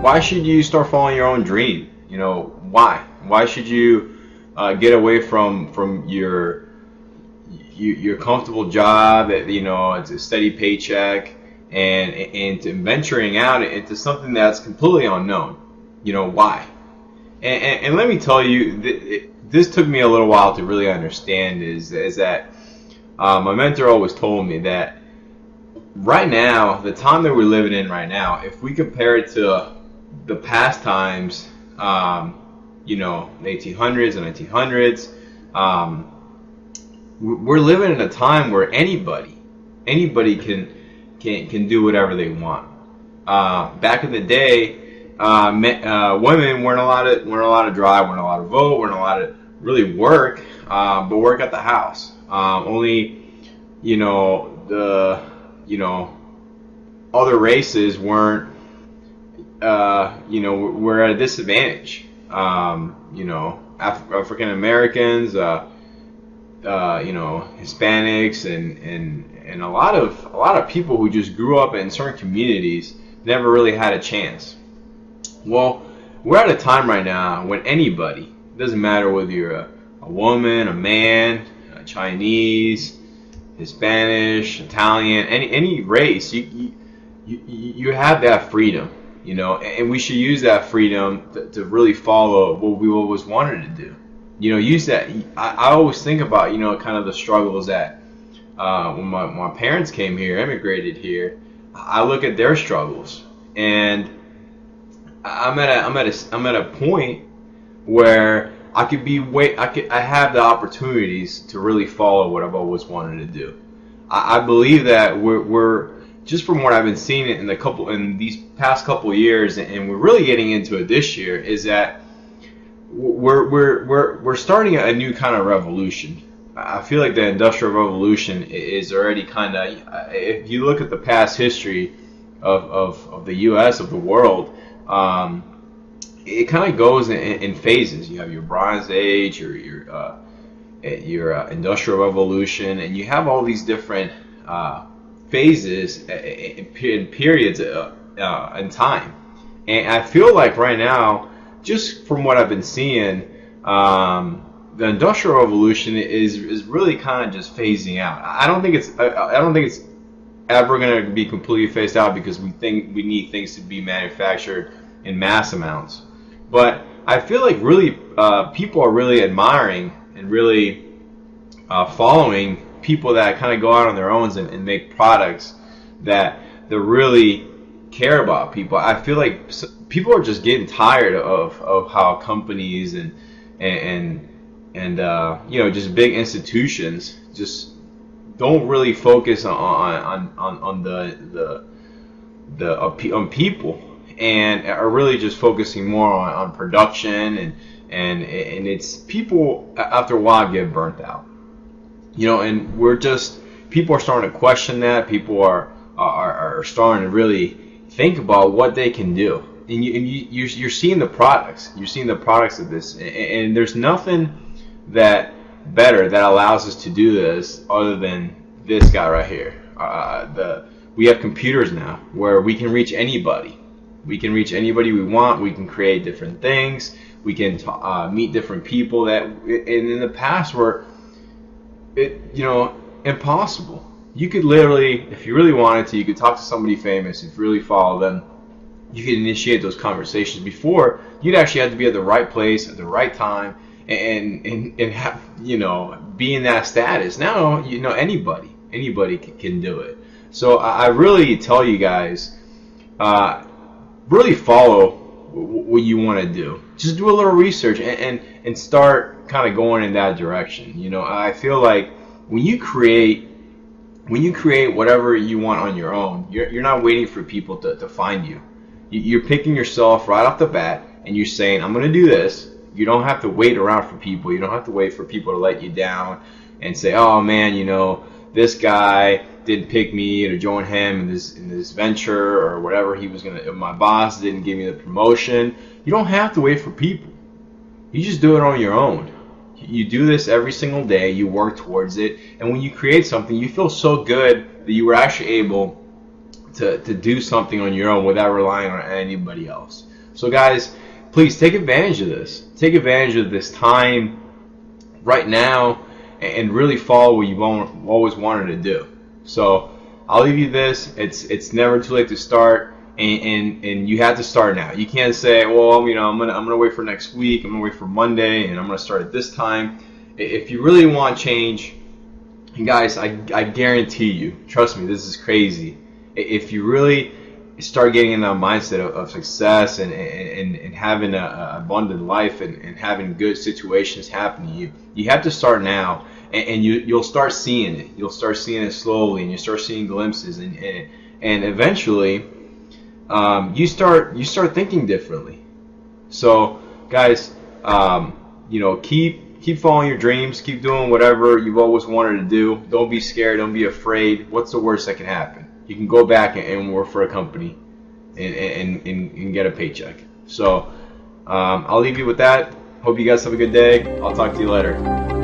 why should you start following your own dream? You know, why should you get away from your comfortable job that, you know, it's a steady paycheck, and venturing out into something that's completely unknown? You know, why? And let me tell you, this took me a little while to really understand, is that my mentor always told me that right now, the time that we're living in right now, if we compare it to the past times, you know, the 1800s and 1900s, we're living in a time where anybody can do whatever they want. Back in the day, women weren't allowed to drive, weren't allowed to vote, weren't allowed to really work, but work at the house. Only, you know, other races weren't, were at a disadvantage. You know, African Americans, Hispanics, and a lot of people who just grew up in certain communities never really had a chance. Well, we're at a time right now when anybody, it doesn't matter whether you're a woman, a man, a Chinese, Hispanic, Italian, any race, you have that freedom, you know, and we should use that freedom to really follow what we always wanted to do. You know, use that. I always think about, you know, kind of the struggles that when my parents came here, immigrated here. I look at their struggles, and I'm at a point where I have the opportunities to really follow what I've always wanted to do. I believe that we're just from what I've been seeing in these past couple of years, and we're really getting into it this year, is that we're starting a new kind of revolution. I feel like the Industrial Revolution is already kind of, if you look at the past history of the U.S., of the world, it kind of goes in phases. You have your Bronze Age, your Industrial Revolution, and you have all these different phases in periods in time. And I feel like right now, just from what I've been seeing, the Industrial Revolution is really kind of just phasing out. I don't think it's ever going to be completely phased out, because we think we need things to be manufactured in mass amounts. But I feel like really people are really admiring and really following people that kind of go out on their own and make products that really care about people. I feel like people are just getting tired of how companies and you know, just big institutions just don't really focus on people, and are really just focusing more on production, and it's people after a while get burnt out, you know. And people are starting to question that. People are starting to really think about what they can do, and you're seeing the products. You're seeing the products of this, and there's nothing that better that allows us to do this other than this guy right here. We have computers now where we can reach anybody. We can reach anybody we want. We can create different things. We can meet different people that in the past were, impossible. You could literally, if you really wanted to, you could talk to somebody famous. If you really follow them, you could initiate those conversations. Before, you'd actually have to be at the right place at the right time, and have, be in that status. Now, anybody can do it. So I really tell you guys, really follow what you want to do. Just do a little research and start kind of going in that direction. I feel like when you create whatever you want on your own, you're not waiting for people to find you. You're picking yourself right off the bat, and you're saying, I'm going to do this. You don't have to wait around for people. You don't have to wait for people to let you down and say, oh man, this guy didn't pick me to join him in this venture or whatever he was gonna. My boss didn't give me the promotion. You don't have to wait for people. You just do it on your own. You do this every single day. You work towards it, and when you create something, you feel so good that you were actually able to do something on your own without relying on anybody else. So guys, please take advantage of this. Take advantage of this time right now and really follow what you've always wanted to do. So I'll leave you this. It's never too late to start, and you have to start now. You can't say, well, you know, I'm gonna wait for next week. I'm gonna wait for Monday, and I'm gonna start at this time. If you really want change, and guys, I guarantee you, trust me, this is crazy. If you really start getting in that mindset of success and having an abundant life and having good situations happen to you, you have to start now, and you'll start seeing it. You'll start seeing it slowly, and you start seeing glimpses, and eventually you start thinking differently. So guys, you know, keep following your dreams, keep doing whatever you've always wanted to do. Don't be scared, don't be afraid. What's the worst that can happen? You can go back and work for a company and get a paycheck. So I'll leave you with that. Hope you guys have a good day. I'll talk to you later.